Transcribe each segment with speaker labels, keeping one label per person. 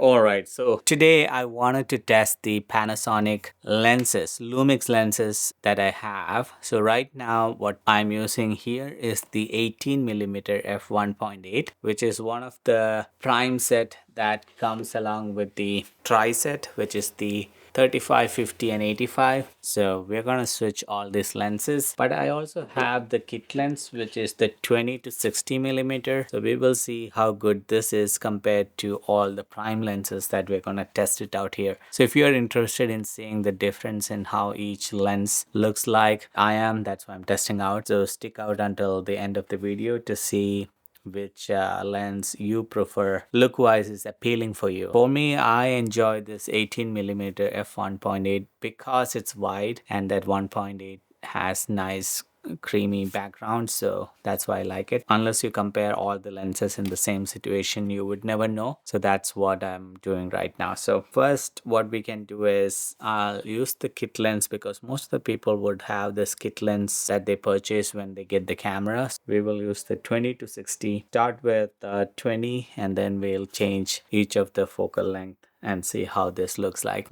Speaker 1: Alright, so today I wanted to test the Panasonic lenses, Lumix lenses that I have. So right now what I'm using here is the 18mm f1.8, which is one of the prime set that comes along with the tri set, which is the 35, 50 and 85. So we're gonna switch all these lenses, but I also have the kit lens, which is the 20 to 60mm. So we will see how good this is compared to all the prime lenses that we're gonna test it out here. So if you're interested in seeing the difference in how each lens looks like, I am. That's why I'm testing out. So stick out until the end of the video to see which lens you prefer look wise is appealing for you. For me, I enjoy this 18mm f1.8 because it's wide and that 1.8 has nice creamy background, so that's why I like it. Unless you compare all the lenses in the same situation, you would never know. So that's what I'm doing right now. So first what we can do is I'll use the kit lens because most of the people would have this kit lens that they purchase when they get the cameras. We will use the 20 to 60. Start with 20 and then we'll change each of the focal length and see how this looks like.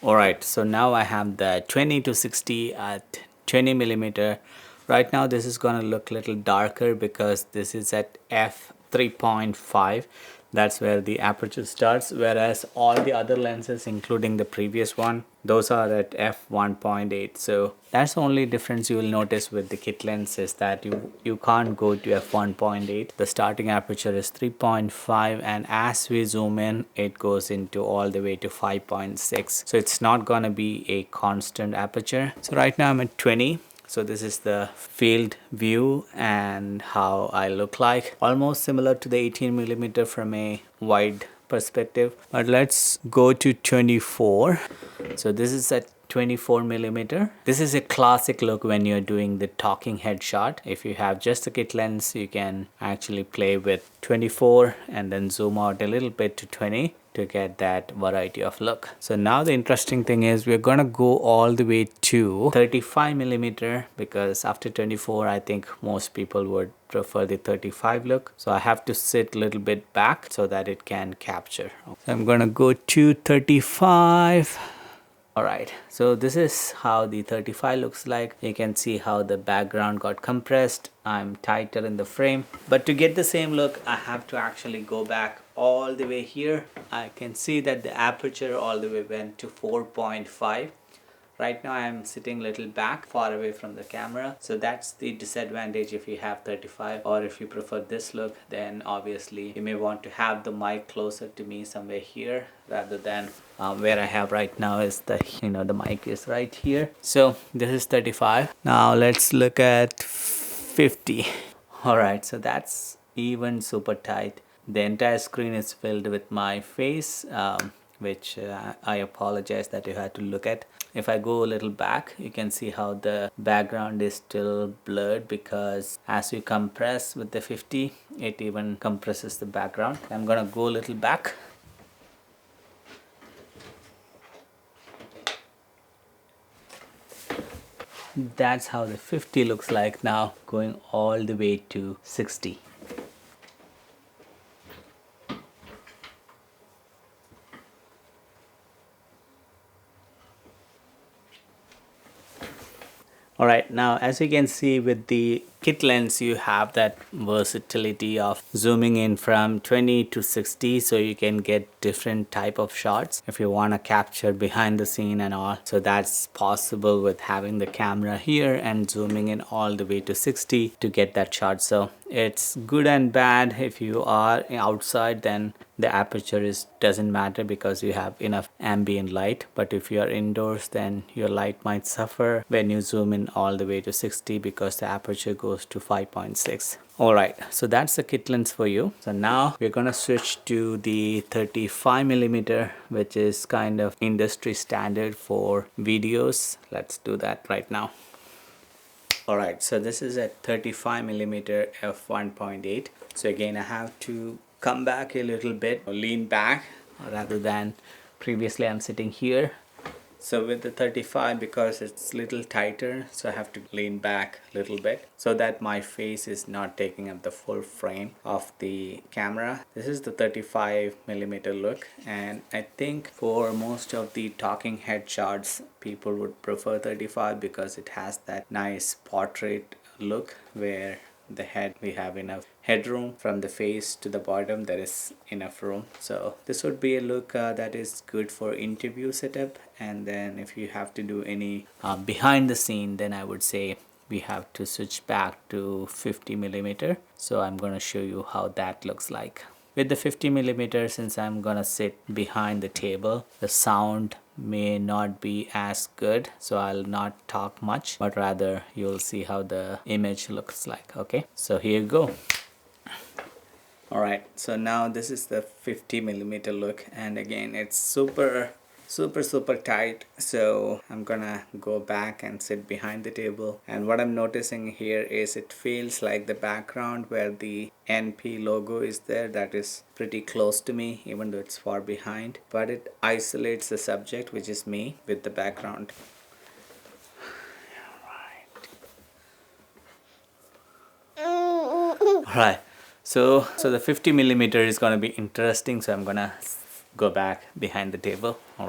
Speaker 1: Alright, so now I have the 20 to 60 at 20mm. Right now this is gonna look a little darker because this is at f3.5. That's where the aperture starts, whereas all the other lenses including the previous one, those are at f1.8. so that's the only difference you will notice with the kit lens is that you can't go to f1.8. The starting aperture is 3.5 and as we zoom in it goes into all the way to 5.6, so it's not gonna be a constant aperture. So right now I'm at 20. So this is the field view and how I look like. Almost similar to the 18mm from a wide perspective. But let's go to 24. So this is at 24mm. This is a classic look when you're doing the talking head shot. If you have just the kit lens, you can actually play with 24 and then zoom out a little bit to 20 to get that variety of look. So now the interesting thing is we're gonna go all the way to 35mm because after 24 I think most people would prefer the 35 look. So I have to sit a little bit back so that it can capture. So I'm gonna go to 35. Alright, so this is how the 35 looks like. You can see how the background got compressed. I'm tighter in the frame. But to get the same look, I have to actually go back all the way here. I can see that the aperture all the way went to 4.5. Right now I'm sitting a little back, far away from the camera. So that's the disadvantage if you have 35, or if you prefer this look, then obviously you may want to have the mic closer to me somewhere here rather than where I have right now is the mic is right here. So this is 35. Now let's look at 50. Alright, so that's even super tight. The entire screen is filled with my face, which I apologize that you had to look at. If I go a little back, you can see how the background is still blurred because as you compress with the 50, it even compresses the background. I'm gonna go a little back. That's how the 50 looks like now, going all the way to 60. Alright, now as you can see with the kit lens, you have that versatility of zooming in from 20 to 60, so you can get different type of shots if you want to capture behind the scene and all. So that's possible with having the camera here and zooming in all the way to 60 to get that shot. So it's good and bad. If you are outside, then the aperture doesn't matter because you have enough ambient light, but if you are indoors, then your light might suffer when you zoom in all the way to 60 because the aperture goes to 5.6. Alright, so that's the kit lens for you. So now we're gonna switch to the 35mm, which is kind of industry standard for videos. Let's do that right now. Alright, so this is at 35mm f1.8. So again, I have to come back a little bit, or lean back rather than previously I'm sitting here. So with the 35, because it's little tighter, so I have to lean back a little bit so that my face is not taking up the full frame of the camera. This is the 35mm look, and I think for most of the talking head shots people would prefer 35 because it has that nice portrait look where the head, we have enough headroom from the face to the bottom, there is enough room. So this would be a look that is good for interview setup. And then if you have to do any behind the scene, then I would say we have to switch back to 50mm. So I'm going to show you how that looks like. With the 50mm, since I'm gonna sit behind the table, the sound may not be as good, so I'll not talk much, but rather you'll see how the image looks like. Okay, so here you go. Alright, so now this is the 50mm look, and again it's super tight, so I'm gonna go back and sit behind the table. And what I'm noticing here is it feels like the background where the NP logo is there, that is pretty close to me, even though it's far behind, but it isolates the subject, which is me, with the background. Alright, so the 50mm is gonna be interesting, so I'm gonna go back behind the table. All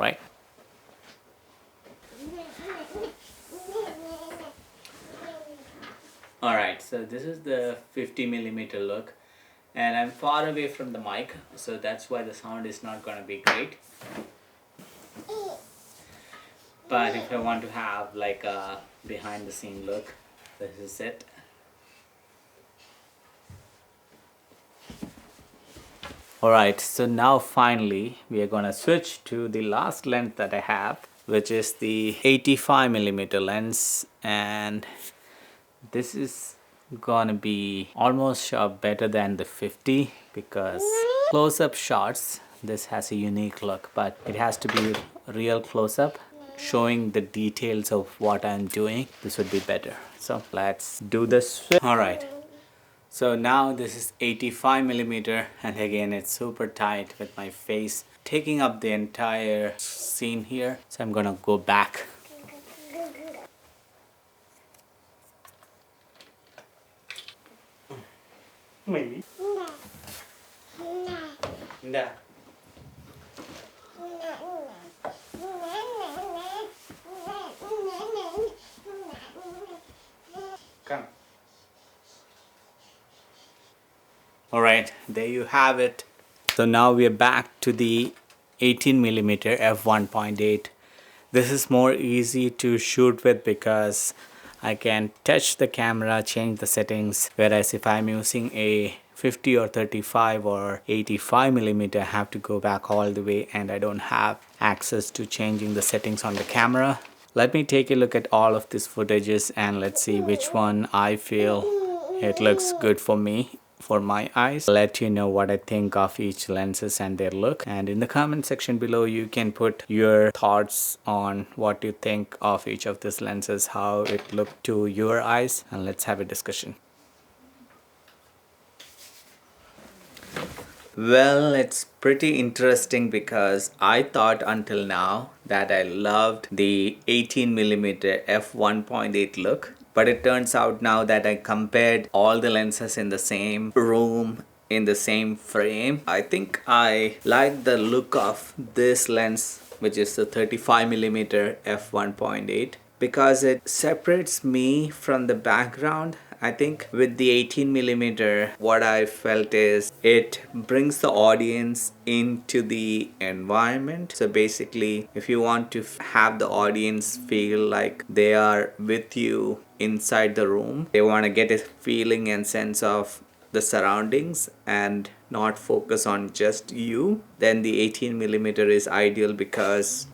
Speaker 1: right, so this is the 50mm look, and I'm far away from the mic, so that's why the sound is not going to be great. But if I want to have like a behind the scene look, this is it. Alright, so now finally we are going to switch to the last lens that I have, which is the 85mm lens, and this is gonna be almost better than the 50 because close-up shots, this has a unique look, but it has to be real close-up showing the details of what I'm doing. This would be better, so let's do this. Alright, so now this is 85mm, and again it's super tight with my face taking up the entire scene here, so I'm gonna go back. Maybe. Nah. Come. Alright, there you have it. So now we are back to the 18mm f1.8. This is more easy to shoot with because I can touch the camera, change the settings, whereas if I'm using a 50 or 35 or 85mm, I have to go back all the way and I don't have access to changing the settings on the camera. Let me take a look at all of these footages and let's see which one I feel it looks good for me, for my eyes. I'll let you know what I think of each lenses and their look, and in the comment section below you can put your thoughts on what you think of each of these lenses, how it looked to your eyes, and let's have a discussion. Well, it's pretty interesting because I thought until now that I loved the 18mm f1.8 look. But it turns out now that I compared all the lenses in the same room, in the same frame, I think I like the look of this lens, which is the 35mm f1.8, because it separates me from the background. I think with the 18mm, what I felt is it brings the audience into the environment. So basically, if you want to have the audience feel like they are with you inside the room, they want to get a feeling and sense of the surroundings and not focus on just you, then the 18mm is ideal because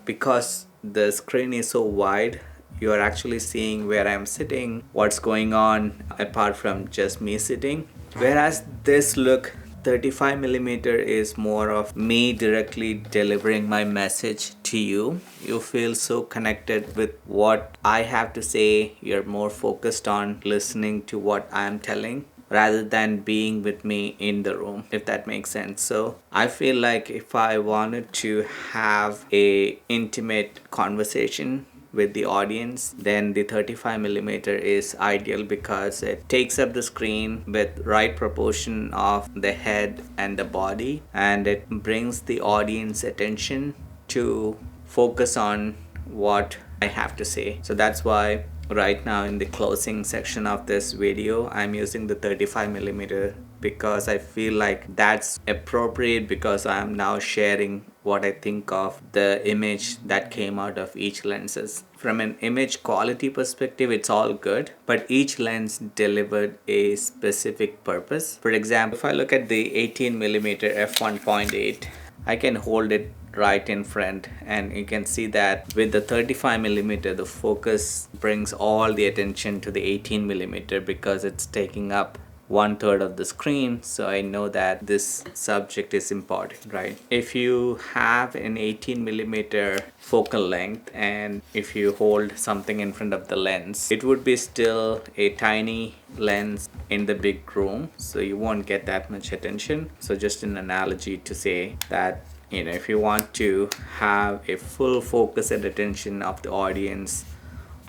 Speaker 1: the screen is so wide. You are actually seeing where I'm sitting, what's going on apart from just me sitting. Whereas this look, 35mm, is more of me directly delivering my message to you. You feel so connected with what I have to say. You're more focused on listening to what I'm telling. rather than being with me in the room, if that makes sense. So I feel like if I wanted to have a intimate conversation with the audience, then the 35 millimeter is ideal because it takes up the screen with right proportion of the head and the body, and it brings the audience attention to focus on what I have to say. So that's why right now in the closing section of this video, I'm using the 35 millimeter because I feel like that's appropriate, because I'm now sharing what I think of the image that came out of each lenses. From an image quality perspective, it's all good, but each lens delivered a specific purpose. For example, if I look at the 18 millimeter f1.8, I can hold it right in front, and you can see that with the 35 millimeter the focus brings all the attention to the 18 millimeter because it's taking up 1/3 of the screen. So I know that this subject is important, right? If you have an 18 millimeter focal length and if you hold something in front of the lens, it would be still a tiny lens in the big room, so you won't get that much attention. So just an analogy to say that, you know, if you want to have a full focus and attention of the audience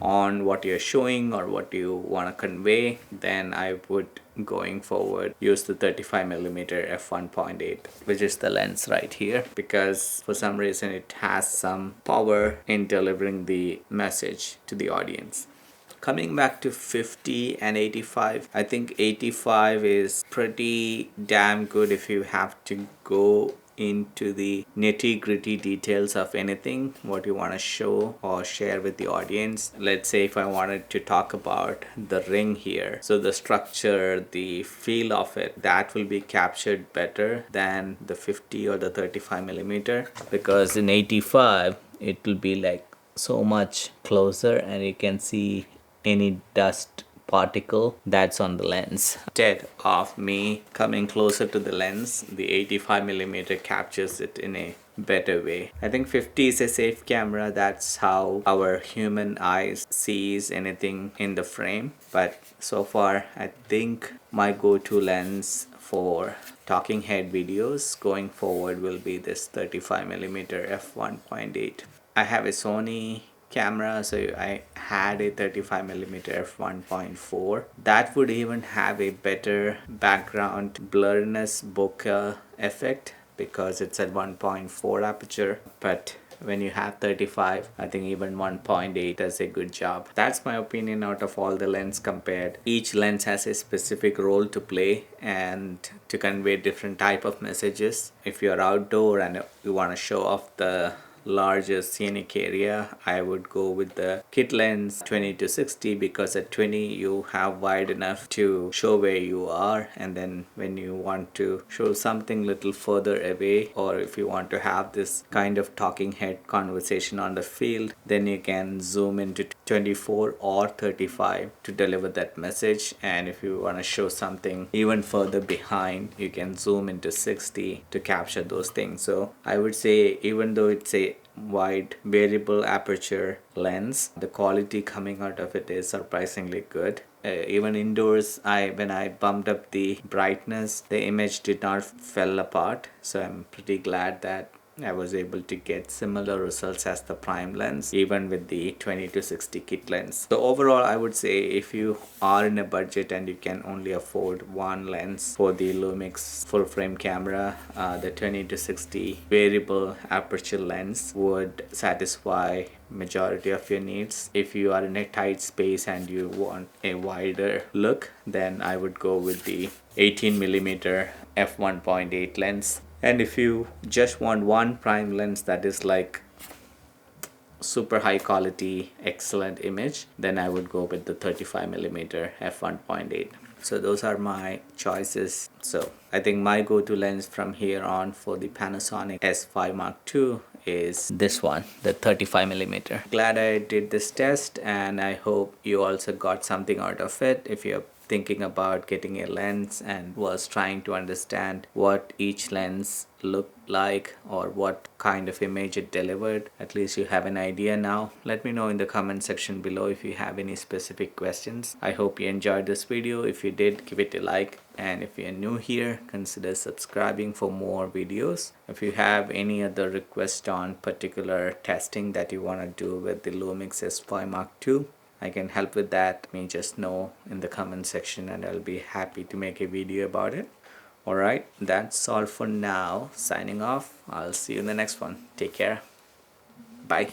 Speaker 1: on what you're showing or what you want to convey, then I would, going forward, use the 35 millimeter f1.8, which is the lens right here, because for some reason it has some power in delivering the message to the audience. Coming back to 50 and 85, I think 85 is pretty damn good if you have to go into the nitty-gritty details of anything what you want to show or share with the audience. Let's say if I wanted to talk about the ring here, so the structure, the feel of it, that will be captured better than the 50 or the 35 millimeter, because in 85 it will be like so much closer and you can see any dust particle that's on the lens. Instead of me coming closer to the lens, the 85 millimeter captures it in a better way. I think 50 is a safe camera. That's how our human eyes sees anything in the frame. But so far, I think my go-to lens for talking head videos going forward will be this 35 millimeter f1.8. I have a Sony camera, so I had a 35 millimeter f1.4 that would even have a better background blurriness bokeh effect because it's at 1.4 aperture. But when you have 35, I think even 1.8 does a good job. That's my opinion out of all the lens compared. Each lens has a specific role to play and to convey different type of messages. If you're outdoor and you want to show off the larger scenic area, I would go with the kit lens 20 to 60, because at 20 you have wide enough to show where you are, and then when you want to show something little further away, or if you want to have this kind of talking head conversation on the field, then you can zoom into 24 or 35 to deliver that message. And if you want to show something even further behind, you can zoom into 60 to capture those things. So I would say, even though it's a wide variable aperture lens, the quality coming out of it is surprisingly good. Even indoors, when I bumped up the brightness, the image did not fell apart. So I'm pretty glad that I was able to get similar results as the prime lens, even with the 20 to 60 kit lens. So overall, I would say if you are in a budget and you can only afford one lens for the Lumix full frame camera, the 20 to 60 variable aperture lens would satisfy majority of your needs. If you are in a tight space and you want a wider look, then I would go with the 18 millimeter f1.8 lens. And if you just want one prime lens that is like super high quality, excellent image, then I would go with the 35 millimeter f1.8. So those are my choices. So I think my go-to lens from here on for the Panasonic S5 Mark II is this one, the 35 millimeter. Glad I did this test, and I hope you also got something out of it. If you're thinking about getting a lens and was trying to understand what each lens looked like or what kind of image it delivered. At least you have an idea now. Let me know in the comment section below if you have any specific questions. I hope you enjoyed this video. If you did, give it a like, and if you're new here, consider subscribing for more videos. If you have any other request on particular testing that you want to do with the Lumix S5 Mark II, I can help with that. Let me just know in the comment section and I'll be happy to make a video about it. Alright, that's all for now. Signing off. I'll see you in the next one. Take care. Bye.